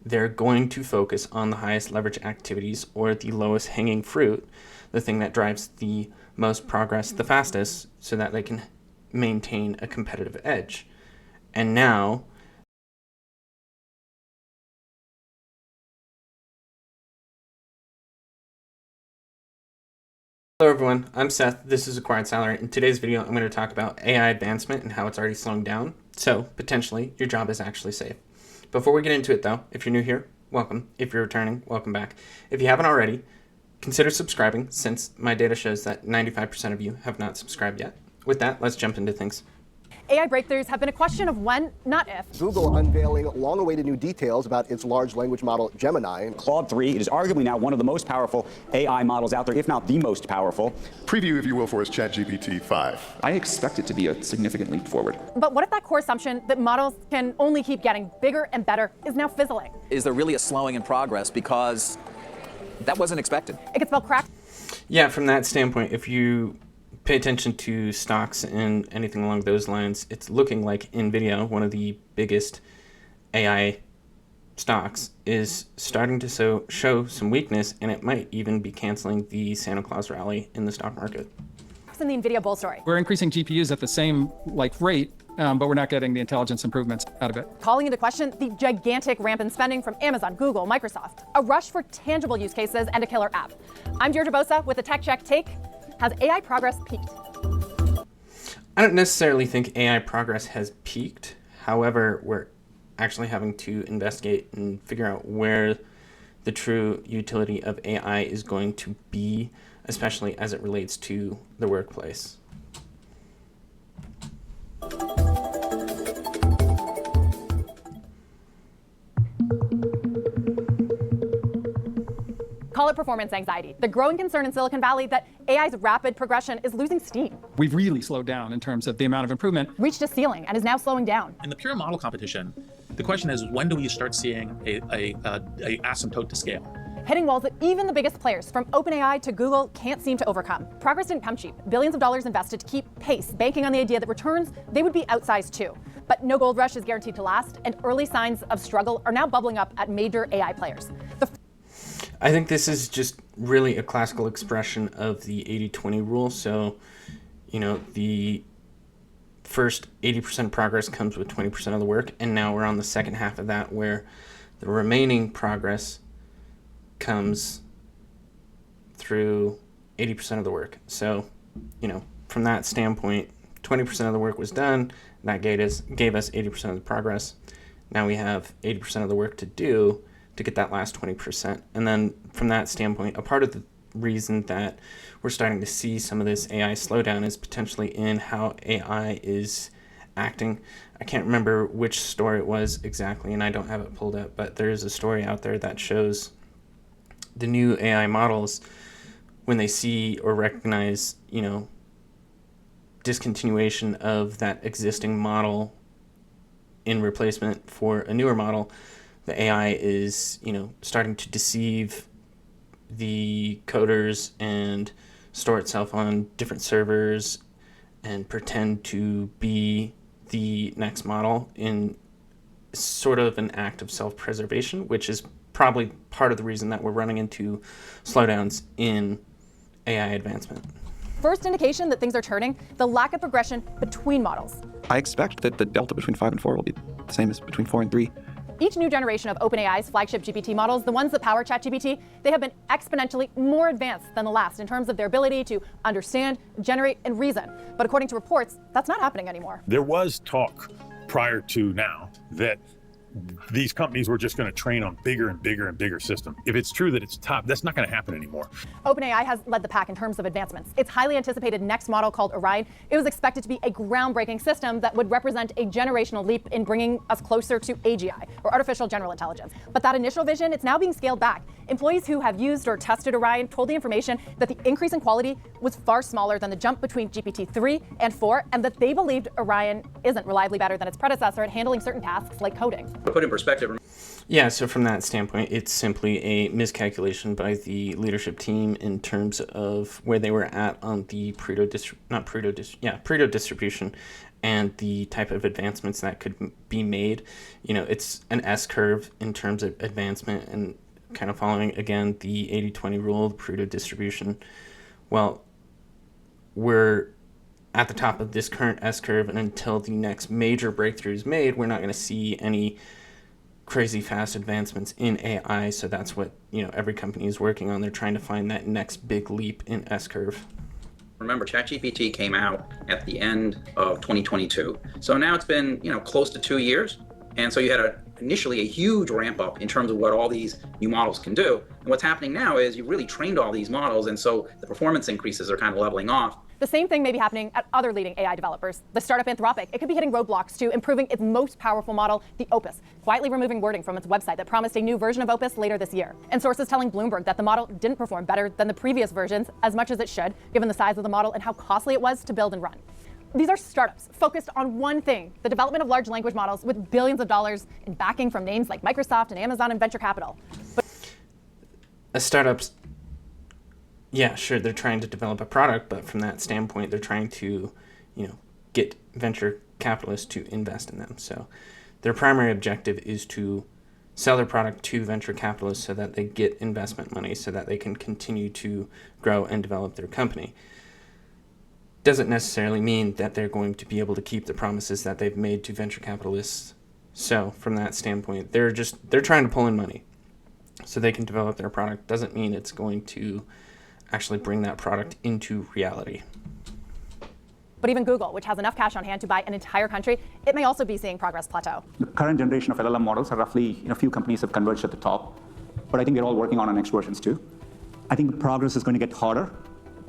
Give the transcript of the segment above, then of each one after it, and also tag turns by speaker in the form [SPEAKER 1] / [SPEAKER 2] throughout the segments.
[SPEAKER 1] they're going to focus on the highest leverage activities or the lowest hanging fruit, the thing that drives the most progress the fastest, so that they can maintain a competitive edge. And now, hello everyone, I'm Seth, this is Acquired Salary. In today's video, I'm going to talk about AI advancement and how it's already slowing down, so potentially your job is actually safe. Before we get into it though, if you're new here, welcome. If you're returning, welcome back. If you haven't already, consider subscribing, since my data shows that 95% of you have not subscribed yet. With that, let's jump into things.
[SPEAKER 2] AI breakthroughs have been a question of when, not if.
[SPEAKER 3] Google unveiling long-awaited new details about its large language model Gemini.
[SPEAKER 4] Claude 3, it is arguably now one of the most powerful AI models out there, if not the most powerful.
[SPEAKER 5] Preview, if you will, for its ChatGPT 5.
[SPEAKER 6] I expect it to be a significant leap forward.
[SPEAKER 2] But what if that core assumption that models can only keep getting bigger and better is now fizzling?
[SPEAKER 7] Is there really a slowing in progress because that wasn't expected?
[SPEAKER 2] It could spell crack.
[SPEAKER 1] Yeah, from that standpoint, if you pay attention to stocks and anything along those lines, it's looking like NVIDIA, one of the biggest AI stocks, is starting to show some weakness, and it might even be canceling the Santa Claus rally in the stock market.
[SPEAKER 2] It's in the NVIDIA bull story.
[SPEAKER 8] We're increasing GPUs at the same rate, but we're not getting the intelligence improvements out of it.
[SPEAKER 2] Calling into question the gigantic ramp in spending from Amazon, Google, Microsoft, a rush for tangible use cases, and a killer app. I'm Georgia Bosa with a Tech Check Take. Has AI progress peaked?
[SPEAKER 1] I don't necessarily think AI progress has peaked. However, we're actually having to investigate and figure out where the true utility of AI is going to be, especially as it relates to the workplace.
[SPEAKER 2] Call it performance anxiety, the growing concern in Silicon Valley that AI's rapid progression is losing steam.
[SPEAKER 8] We've really slowed down in terms of the amount of improvement.
[SPEAKER 2] Reached a ceiling and is now slowing down.
[SPEAKER 9] In the pure model competition, the question is, when do we start seeing a asymptote to scale?
[SPEAKER 2] Hitting walls that even the biggest players, from OpenAI to Google, can't seem to overcome. Progress didn't come cheap. Billions of dollars invested to keep pace, banking on the idea that returns, they would be outsized too. But no gold rush is guaranteed to last, and early signs of struggle are now bubbling up at major AI players.
[SPEAKER 1] I think this is just really a classical expression of the 80-20 rule. So, you know, the first 80% progress comes with 20% of the work, and now we're on the second half of that, where the remaining progress comes through 80% of the work. So, you know, from that standpoint, 20% of the work was done. That gave us 80% of the progress. Now we have 80% of the work to do to get that last 20%. And then from that standpoint, a part of the reason that we're starting to see some of this AI slowdown is potentially in how AI is acting. I can't remember which story it was exactly, and I don't have it pulled up, but there's a story out there that shows the new AI models, when they see or recognize, you know, discontinuation of that existing model in replacement for a newer model, the AI is, you know, starting to deceive the coders and store itself on different servers and pretend to be the next model in sort of an act of self-preservation, which is probably part of the reason that we're running into slowdowns in AI advancement.
[SPEAKER 2] First indication that things are turning, the lack of progression between models.
[SPEAKER 6] I expect that the delta between 5 and 4 will be the same as between 4 and 3.
[SPEAKER 2] Each new generation of OpenAI's flagship GPT models, the ones that power ChatGPT, they have been exponentially more advanced than the last in terms of their ability to understand, generate, and reason. But according to reports, that's not happening anymore.
[SPEAKER 10] There was talk prior to now that these companies were just going to train on bigger and bigger and bigger systems. If it's true that it's top, that's not going to happen anymore.
[SPEAKER 2] OpenAI has led the pack in terms of advancements. Its highly anticipated next model, called Orion, it was expected to be a groundbreaking system that would represent a generational leap in bringing us closer to AGI, or artificial general intelligence. But that initial vision, it's now being scaled back. Employees who have used or tested Orion told the information that the increase in quality was far smaller than the jump between GPT-3 and 4, and that they believed Orion isn't reliably better than its predecessor at handling certain tasks like coding.
[SPEAKER 7] To put in perspective.
[SPEAKER 1] Yeah, so from that standpoint, it's simply a miscalculation by the leadership team in terms of where they were at on the Pareto distribution, and the type of advancements that could be made. It's an S-curve in terms of advancement, and kind of following, again, the 80-20 rule, the Pareto distribution. Well, we're at the top of this current S-curve, and until the next major breakthrough is made, we're not going to see any crazy fast advancements in AI. So that's what every company is working on. They're trying to find that next big leap in S-curve.
[SPEAKER 11] Remember, ChatGPT came out at the end of 2022. So now it's been, close to 2 years. And so you had initially a huge ramp up in terms of what all these new models can do. And what's happening now is you've really trained all these models, and so the performance increases are kind of leveling off.
[SPEAKER 2] The same thing may be happening at other leading AI developers. The startup Anthropic, it could be hitting roadblocks to improving its most powerful model, the Opus, quietly removing wording from its website that promised a new version of Opus later this year. And sources telling Bloomberg that the model didn't perform better than the previous versions as much as it should, given the size of the model and how costly it was to build and run. These are startups focused on one thing, the development of large language models with billions of dollars in backing from names like Microsoft and Amazon and venture capital.
[SPEAKER 1] As startups, yeah, sure, they're trying to develop a product, but from that standpoint, they're trying to, get venture capitalists to invest in them. So their primary objective is to sell their product to venture capitalists so that they get investment money so that they can continue to grow and develop their company. Doesn't necessarily mean that they're going to be able to keep the promises that they've made to venture capitalists. So from that standpoint, they're trying to pull in money so they can develop their product. Doesn't mean it's going to actually bring that product into reality.
[SPEAKER 2] But even Google, which has enough cash on hand to buy an entire country, it may also be seeing progress plateau.
[SPEAKER 4] The current generation of LLM models are roughly, a few companies have converged at the top, but I think they're all working on our next versions too. I think the progress is going to get harder.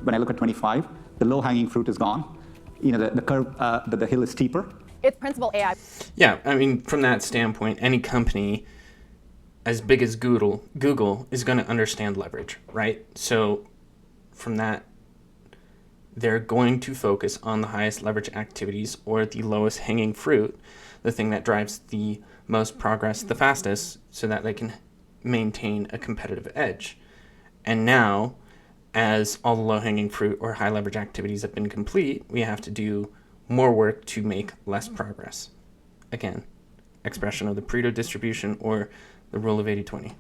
[SPEAKER 4] When I look at 25, the low-hanging fruit is gone. The curve, the hill is steeper.
[SPEAKER 2] Its principal AI.
[SPEAKER 1] Yeah, I mean, from that standpoint, any company as big as Google is going to understand leverage, right? So from that, they're going to focus on the highest leverage activities or the lowest hanging fruit, the thing that drives the most progress the fastest, so that they can maintain a competitive edge. And now, as all the low-hanging fruit or high leverage activities have been complete, we have to do more work to make less progress. Again, expression of the Pareto distribution or the rule of 80-20.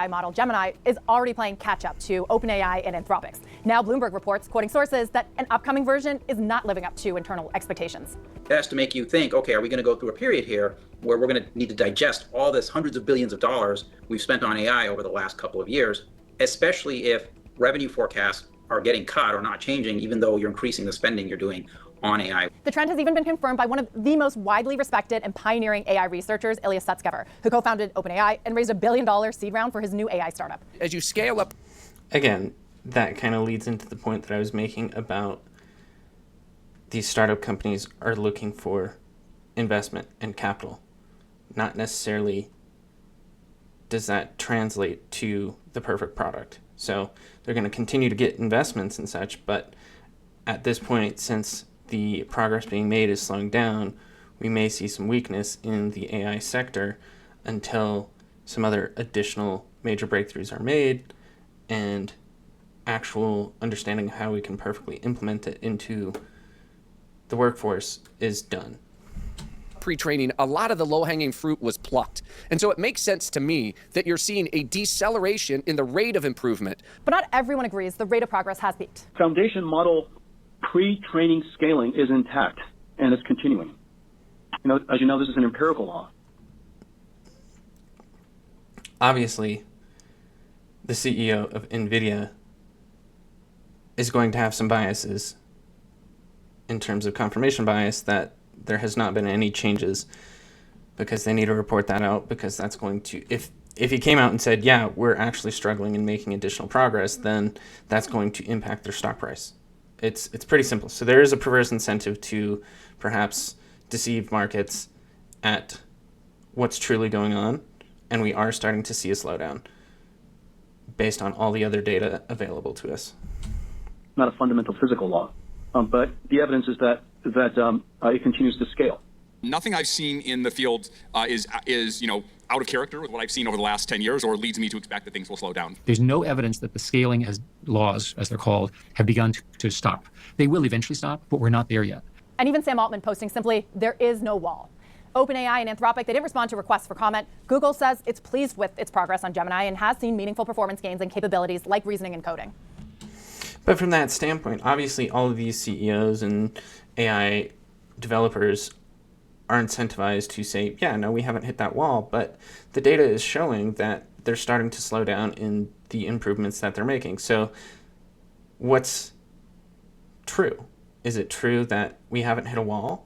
[SPEAKER 2] Model Gemini is already playing catch-up to OpenAI and Anthropic's. Now Bloomberg reports, quoting sources, that an upcoming version is not living up to internal expectations.
[SPEAKER 11] It has to make you think, okay, are we going to go through a period here where we're going to need to digest all this hundreds of billions of dollars we've spent on AI over the last couple of years, especially if revenue forecasts are getting cut or not changing, even though you're increasing the spending you're doing on AI.
[SPEAKER 2] The trend has even been confirmed by one of the most widely respected and pioneering AI researchers, Ilya Sutskever, who co-founded OpenAI and raised $1 billion seed round for his new AI startup.
[SPEAKER 7] As you scale up...
[SPEAKER 1] Again, that kind of leads into the point that I was making about these startup companies are looking for investment and capital. Not necessarily does that translate to the perfect product. So they're going to continue to get investments and such, but at this point, since the progress being made is slowing down, we may see some weakness in the AI sector until some other additional major breakthroughs are made and actual understanding of how we can perfectly implement it into the workforce is done.
[SPEAKER 12] Pre-training, a lot of the low-hanging fruit was plucked. And so it makes sense to me that you're seeing a deceleration in the rate of improvement.
[SPEAKER 2] But not everyone agrees the rate of progress has peaked.
[SPEAKER 13] Foundation model pre-training scaling is intact and is continuing. As you know, this is an empirical law.
[SPEAKER 1] Obviously, the CEO of NVIDIA is going to have some biases in terms of confirmation bias that there has not been any changes, because they need to report that out, because that's going to, if he came out and said, yeah, we're actually struggling and making additional progress, then that's going to impact their stock price. It's pretty simple. So there is a perverse incentive to perhaps deceive markets at what's truly going on, and we are starting to see a slowdown based on all the other data available to us.
[SPEAKER 13] Not a fundamental physical law, but the evidence is that it continues to scale.
[SPEAKER 14] Nothing I've seen in the field is out of character with what I've seen over the last 10 years, or leads me to expect that things will slow down.
[SPEAKER 15] There's no evidence that the scaling as laws, as they're called, have begun to stop. They will eventually stop, but we're not there yet.
[SPEAKER 2] And even Sam Altman posting simply, there is no wall. OpenAI and Anthropic, they didn't respond to requests for comment. Google says it's pleased with its progress on Gemini and has seen meaningful performance gains and capabilities like reasoning and coding.
[SPEAKER 1] But from that standpoint, obviously all of these CEOs and AI developers are incentivized to say, yeah, no, we haven't hit that wall, but the data is showing that they're starting to slow down in the improvements that they're making. So what's true? Is it true that we haven't hit a wall?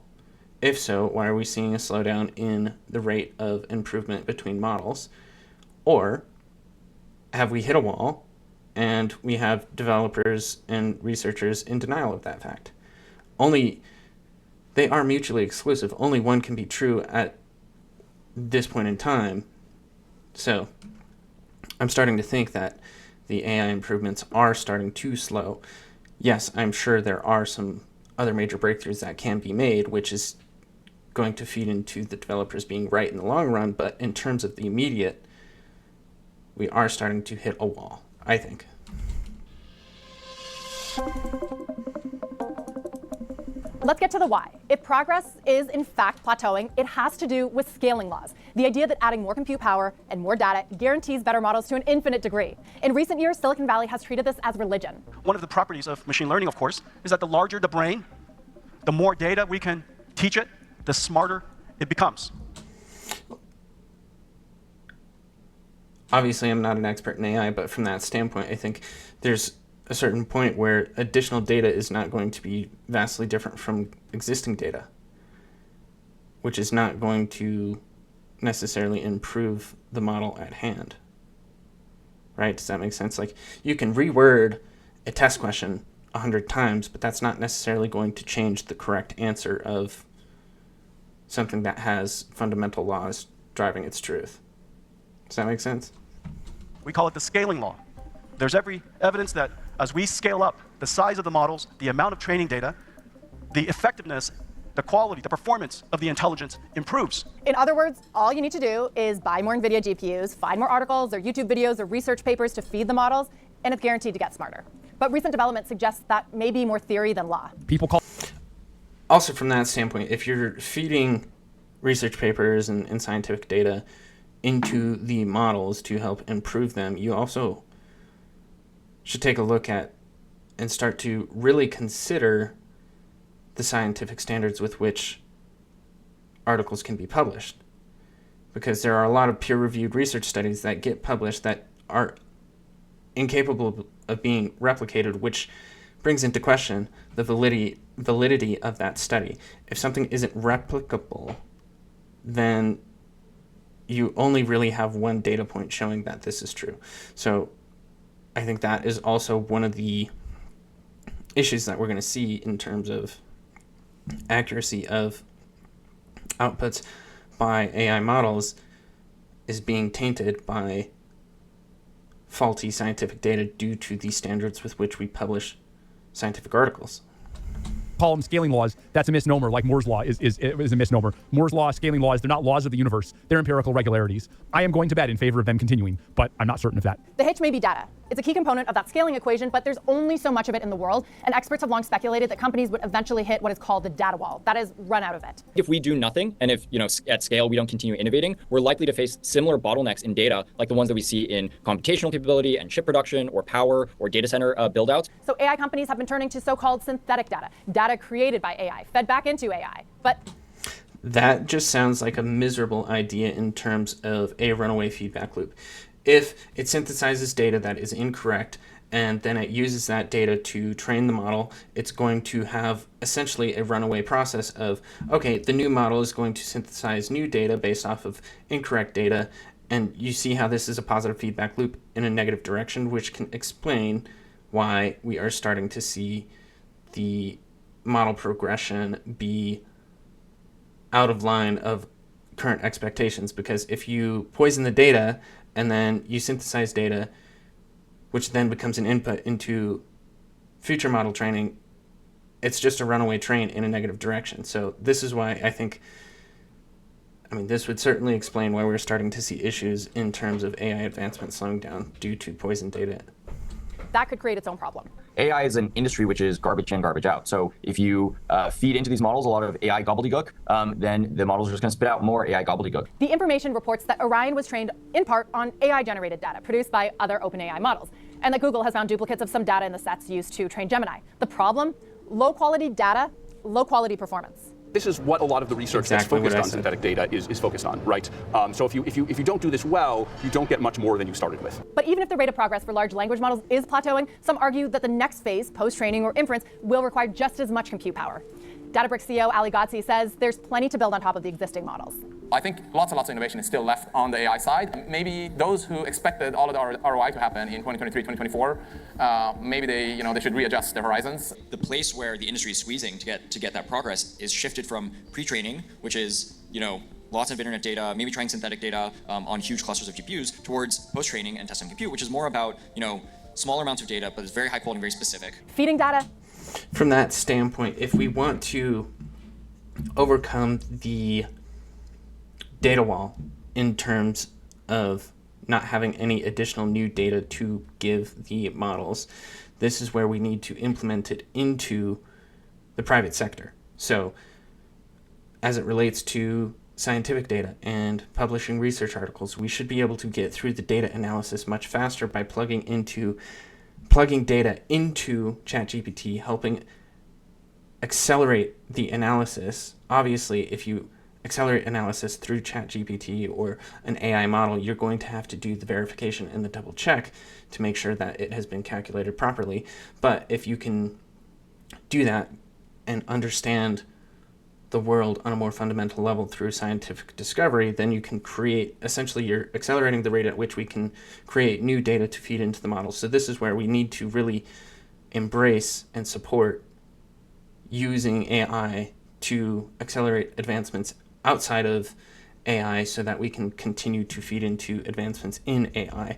[SPEAKER 1] If so, why are we seeing a slowdown in the rate of improvement between models? Or have we hit a wall and we have developers and researchers in denial of that fact? They are mutually exclusive. Only one can be true at this point in time. So I'm starting to think that the AI improvements are starting to slow. Yes, I'm sure there are some other major breakthroughs that can be made, which is going to feed into the developers being right in the long run, but in terms of the immediate, we are starting to hit a wall, I think.
[SPEAKER 2] Let's get to the why. If progress is in fact plateauing, it has to do with scaling laws. The idea that adding more compute power and more data guarantees better models to an infinite degree. In recent years, Silicon Valley has treated this as religion.
[SPEAKER 13] One of the properties of machine learning, of course, is that the larger the brain, the more data we can teach it, the smarter it becomes.
[SPEAKER 1] Obviously, I'm not an expert in AI, but from that standpoint, I think there's a certain point where additional data is not going to be vastly different from existing data, which is not going to necessarily improve the model at hand. Right? Does that make sense? Like, you can reword a test question 100 times, but that's not necessarily going to change the correct answer of something that has fundamental laws driving its truth. Does that make sense?
[SPEAKER 13] We call it the scaling law. There's every evidence that as we scale up the size of the models, the amount of training data, the effectiveness, the quality, the performance of the intelligence improves.
[SPEAKER 2] In other words, all you need to do is buy more NVIDIA GPUs, find more articles or YouTube videos or research papers to feed the models, and it's guaranteed to get smarter. But recent development suggests that may be more theory than law.
[SPEAKER 1] Also, from that standpoint, if you're feeding research papers and scientific data into the models to help improve them, you also should take a look at and start to really consider the scientific standards with which articles can be published. Because there are a lot of peer-reviewed research studies that get published that are incapable of being replicated, which brings into question the validity of that study. If something isn't replicable, then you only really have one data point showing that this is true. So I think that is also one of the issues that we're going to see in terms of accuracy of outputs by AI models is being tainted by faulty scientific data due to the standards with which we publish scientific articles.
[SPEAKER 15] Call them scaling laws. That's a misnomer, like Moore's law is a misnomer. Moore's law, scaling laws, they're not laws of the universe. They're empirical regularities. I am going to bet in favor of them continuing, but I'm not certain of that.
[SPEAKER 2] The hitch may be data. It's a key component of that scaling equation, but there's only so much of it in the world, and experts have long speculated that companies would eventually hit what is called the data wall. That is, run out of it.
[SPEAKER 16] If we do nothing, and if at scale we don't continue innovating, we're likely to face similar bottlenecks in data, like the ones that we see in computational capability and chip production, or power, or data center build-outs.
[SPEAKER 2] So AI companies have been turning to so-called synthetic data, data created by AI, fed back into AI. But
[SPEAKER 1] that just sounds like a miserable idea in terms of a runaway feedback loop. If it synthesizes data that is incorrect, and then it uses that data to train the model, it's going to have essentially a runaway process of, okay, the new model is going to synthesize new data based off of incorrect data, and you see how this is a positive feedback loop in a negative direction, which can explain why we are starting to see the model progression be out of line of current expectations. Because if you poison the data and then you synthesize data, which then becomes an input into future model training, it's just a runaway train in a negative direction. So this is why I think, this would certainly explain why we're starting to see issues in terms of AI advancement slowing down due to poisoned data.
[SPEAKER 2] that could create its own problem.
[SPEAKER 16] AI is an industry which is garbage in, garbage out. So if you feed into these models a lot of AI gobbledygook, then the models are just going to spit out more AI gobbledygook.
[SPEAKER 2] The information reports that Orion was trained in part on AI-generated data produced by other OpenAI models, and that Google has found duplicates of some data in the sets used to train Gemini. The problem? Low-quality data, low-quality performance.
[SPEAKER 17] This is what a lot of the research that's focused on synthetic data is focused on, right? So if you don't do this well, you don't get much more than you started with.
[SPEAKER 2] But even if the rate of progress for large language models is plateauing, some argue that the next phase, post-training or inference, will require just as much compute power. Databricks CEO Ali Ghodsi says there's plenty to build on top of the existing models.
[SPEAKER 18] I think lots and lots of innovation is still left on the AI side. Maybe those who expected all of the ROI to happen in 2023, 2024, maybe they should readjust their horizons.
[SPEAKER 19] The place where the industry is squeezing to get that progress is shifted from pre-training, which is lots of internet data, maybe trying synthetic data on huge clusters of GPUs, towards post-training and testing compute, which is more about smaller amounts of data, but it's very high quality and very specific.
[SPEAKER 2] Feeding data.
[SPEAKER 1] From that standpoint, if we want to overcome the data wall in terms of not having any additional new data to give the models, this is where we need to implement it into the private sector. So as it relates to scientific data and publishing research articles, we should be able to get through the data analysis much faster by plugging data into ChatGPT, helping accelerate the analysis. Obviously, if you accelerate analysis through ChatGPT or an AI model, you're going to have to do the verification and the double check to make sure that it has been calculated properly. But if you can do that and understand the world on a more fundamental level through scientific discovery, then you can create, essentially you're accelerating the rate at which we can create new data to feed into the model. So this is where we need to really embrace and support using AI to accelerate advancements outside of AI so that we can continue to feed into advancements in AI.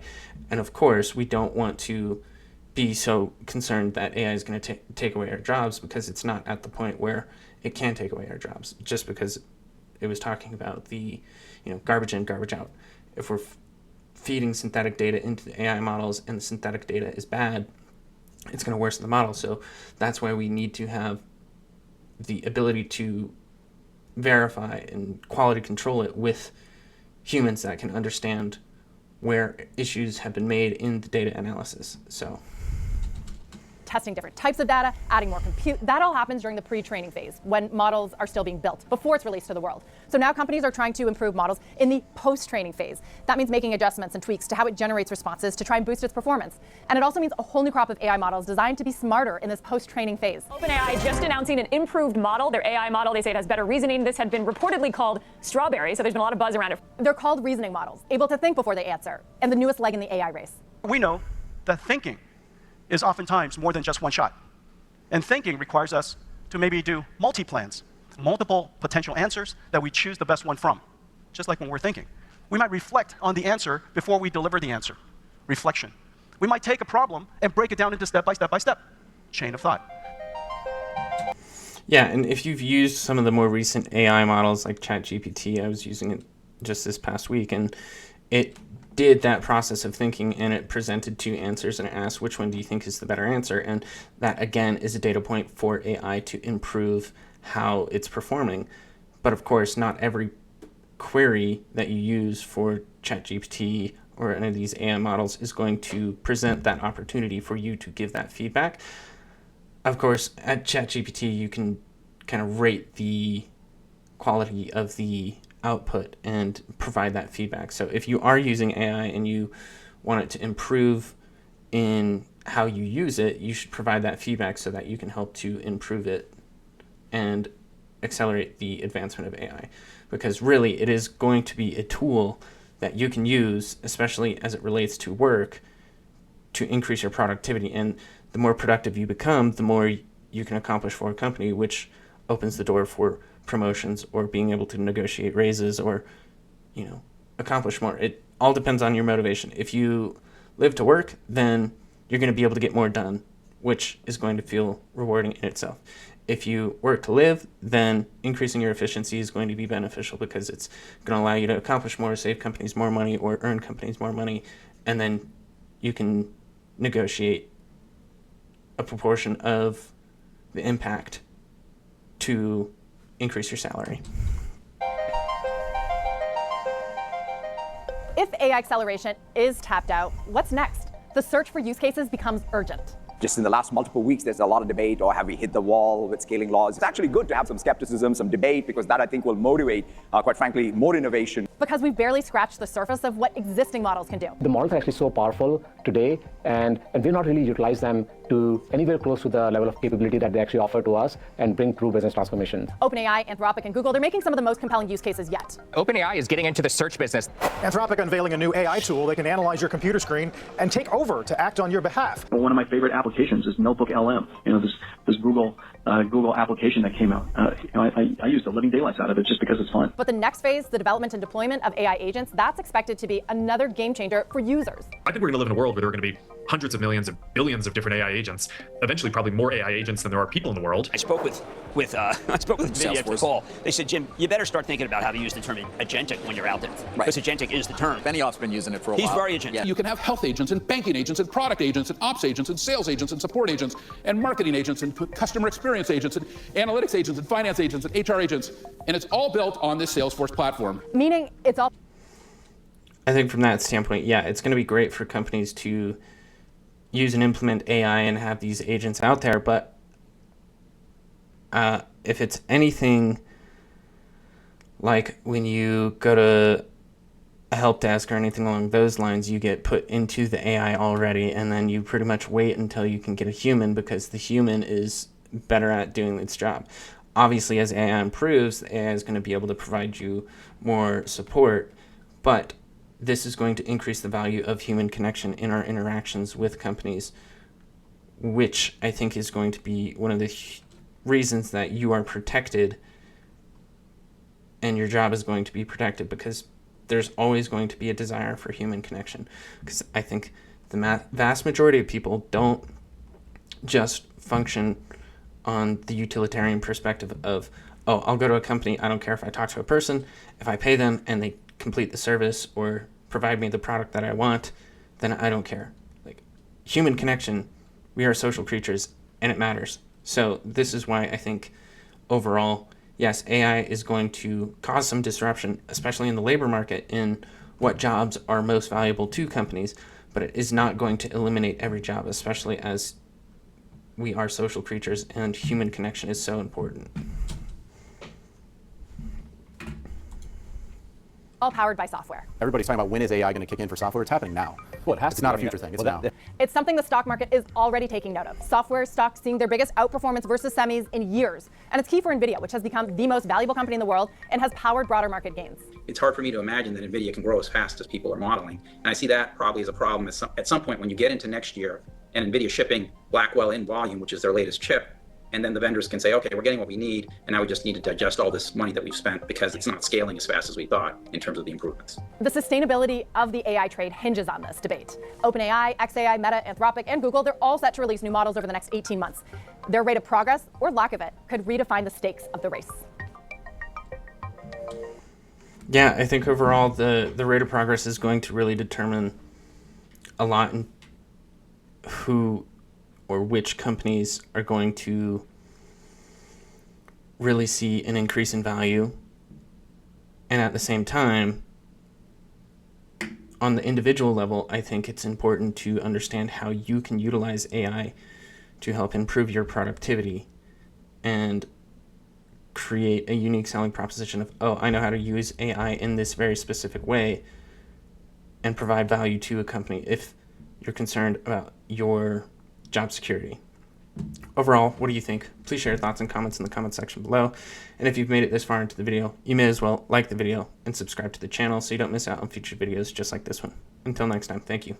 [SPEAKER 1] And of course, we don't want to be so concerned that AI is going to take away our jobs, because it's not at the point where it can take away our jobs, just because it was talking about the garbage in, garbage out. If we're feeding synthetic data into the AI models and the synthetic data is bad, it's going to worsen the model. So that's why we need to have the ability to verify and quality control it with humans that can understand where issues have been made in the data analysis. So
[SPEAKER 2] testing different types of data, adding more compute. That all happens during the pre-training phase, when models are still being built, before it's released to the world. So now companies are trying to improve models in the post-training phase. That means making adjustments and tweaks to how it generates responses to try and boost its performance. And it also means a whole new crop of AI models designed to be smarter in this post-training phase.
[SPEAKER 20] OpenAI just announcing an improved model, their AI model. They say it has better reasoning. This had been reportedly called Strawberry, so there's been a lot of buzz around it.
[SPEAKER 2] They're called reasoning models, able to think before they answer, and the newest leg in the AI race.
[SPEAKER 13] We know that thinking is oftentimes more than just one shot. And thinking requires us to maybe do multi-plans, multiple potential answers that we choose the best one from, just like when we're thinking. We might reflect on the answer before we deliver the answer. Reflection. We might take a problem and break it down into step by step by step. Chain of thought.
[SPEAKER 1] Yeah, and if you've used some of the more recent AI models like ChatGPT, I was using it just this past week, and it did that process of thinking, and it presented two answers and it asked which one do you think is the better answer, and that again is a data point for AI to improve how it's performing. But of course, not every query that you use for ChatGPT or any of these AI models is going to present that opportunity for you to give that feedback. Of course, at ChatGPT, you can kind of rate the quality of the output and provide that feedback. So if you are using AI and you want it to improve in how you use it, you should provide that feedback so that you can help to improve it and accelerate the advancement of AI. Because really, it is going to be a tool that you can use, especially as it relates to work, to increase your productivity. And the more productive you become, the more you can accomplish for a company, which opens the door for promotions or being able to negotiate raises or, accomplish more. It all depends on your motivation. If you live to work, then you're going to be able to get more done, which is going to feel rewarding in itself. If you work to live, then increasing your efficiency is going to be beneficial because it's going to allow you to accomplish more, save companies more money, or earn companies more money, and then you can negotiate a proportion of the impact to increase your salary.
[SPEAKER 2] If AI acceleration is tapped out, what's next? The search for use cases becomes urgent.
[SPEAKER 7] Just in the last multiple weeks, there's a lot of debate, or have we hit the wall with scaling laws? It's actually good to have some skepticism, some debate, because that, I think, will motivate, quite frankly, more innovation.
[SPEAKER 2] Because we've barely scratched the surface of what existing models can do.
[SPEAKER 21] The models are actually so powerful today, and we've not really utilized them to anywhere close to the level of capability that they actually offer to us and bring true business transformation.
[SPEAKER 2] OpenAI, Anthropic, and Google, they're making some of the most compelling use cases yet.
[SPEAKER 22] OpenAI is getting into the search business.
[SPEAKER 23] Anthropic unveiling a new AI tool that can analyze your computer screen and take over to act on your behalf.
[SPEAKER 24] One of my favorite applications is Notebook LM. This Google application that came out. I use the living daylights out of it just because it's fun.
[SPEAKER 2] But the next phase, the development and deployment of AI agents, that's expected to be another game changer for users.
[SPEAKER 25] I think we're going to live in a world where there are going to be hundreds of millions of billions of different AI agents. Eventually, probably more AI agents than there are people in the world.
[SPEAKER 26] I spoke with NVIDIA after the call. They said, Jim, you better start thinking about how to use the term agentic when you're out there.
[SPEAKER 7] Right.
[SPEAKER 26] Because agentic is the term.
[SPEAKER 7] Benioff's been using it for a while.
[SPEAKER 26] He's very agentic.
[SPEAKER 7] Yeah.
[SPEAKER 27] You can have health agents and banking agents and product agents and ops agents and sales agents and support agents and marketing agents and customer experience agents and analytics agents and finance agents and HR agents. And it's all built on this Salesforce platform.
[SPEAKER 2] Meaning it's all...
[SPEAKER 1] I think from that standpoint, yeah, it's going to be great for companies to use and implement AI and have these agents out there, but if it's anything like when you go to a help desk or anything along those lines, you get put into the AI already, and then you pretty much wait until you can get a human because the human is better at doing its job. Obviously, as AI improves, the AI is going to be able to provide you more support, but this is going to increase the value of human connection in our interactions with companies, which I think is going to be one of the reasons that you are protected and your job is going to be protected, because there's always going to be a desire for human connection. Because I think the vast majority of people don't just function on the utilitarian perspective of, oh, I'll go to a company, I don't care if I talk to a person, if I pay them and they complete the service or provide me the product that I want, then I don't care. Like, human connection, we are social creatures and it matters. So this is why I think overall, yes, AI is going to cause some disruption, especially in the labor market, in what jobs are most valuable to companies, but it is not going to eliminate every job, especially as we are social creatures and human connection is so important.
[SPEAKER 2] All powered by software.
[SPEAKER 28] Everybody's talking about when is AI going to kick in for software. It's happening now. Well, it has to. It's not a future thing. It's now.
[SPEAKER 2] It's something the stock market is already taking note of. Software stocks seeing their biggest outperformance versus semis in years. And it's key for NVIDIA, which has become the most valuable company in the world and has powered broader market gains.
[SPEAKER 11] It's hard for me to imagine that NVIDIA can grow as fast as people are modeling. And I see that probably as a problem at some point when you get into next year and NVIDIA shipping Blackwell in volume, which is their latest chip. And then the vendors can say, okay, we're getting what we need, and now we just need to digest all this money that we've spent because it's not scaling as fast as we thought in terms of the improvements.
[SPEAKER 2] The sustainability of the AI trade hinges on this debate. OpenAI, xAI, Meta, Anthropic, and Google, they're all set to release new models over the next 18 months. Their rate of progress, or lack of it, could redefine the stakes of the race.
[SPEAKER 1] Yeah, I think overall the rate of progress is going to really determine a lot in who or which companies are going to really see an increase in value. And at the same time, on the individual level, I think it's important to understand how you can utilize AI to help improve your productivity and create a unique selling proposition of, oh, I know how to use AI in this very specific way and provide value to a company if you're concerned about your job security. Overall, what do you think? Please share your thoughts and comments in the comment section below. And if you've made it this far into the video, you may as well like the video and subscribe to the channel so you don't miss out on future videos just like this one. Until next time, thank you.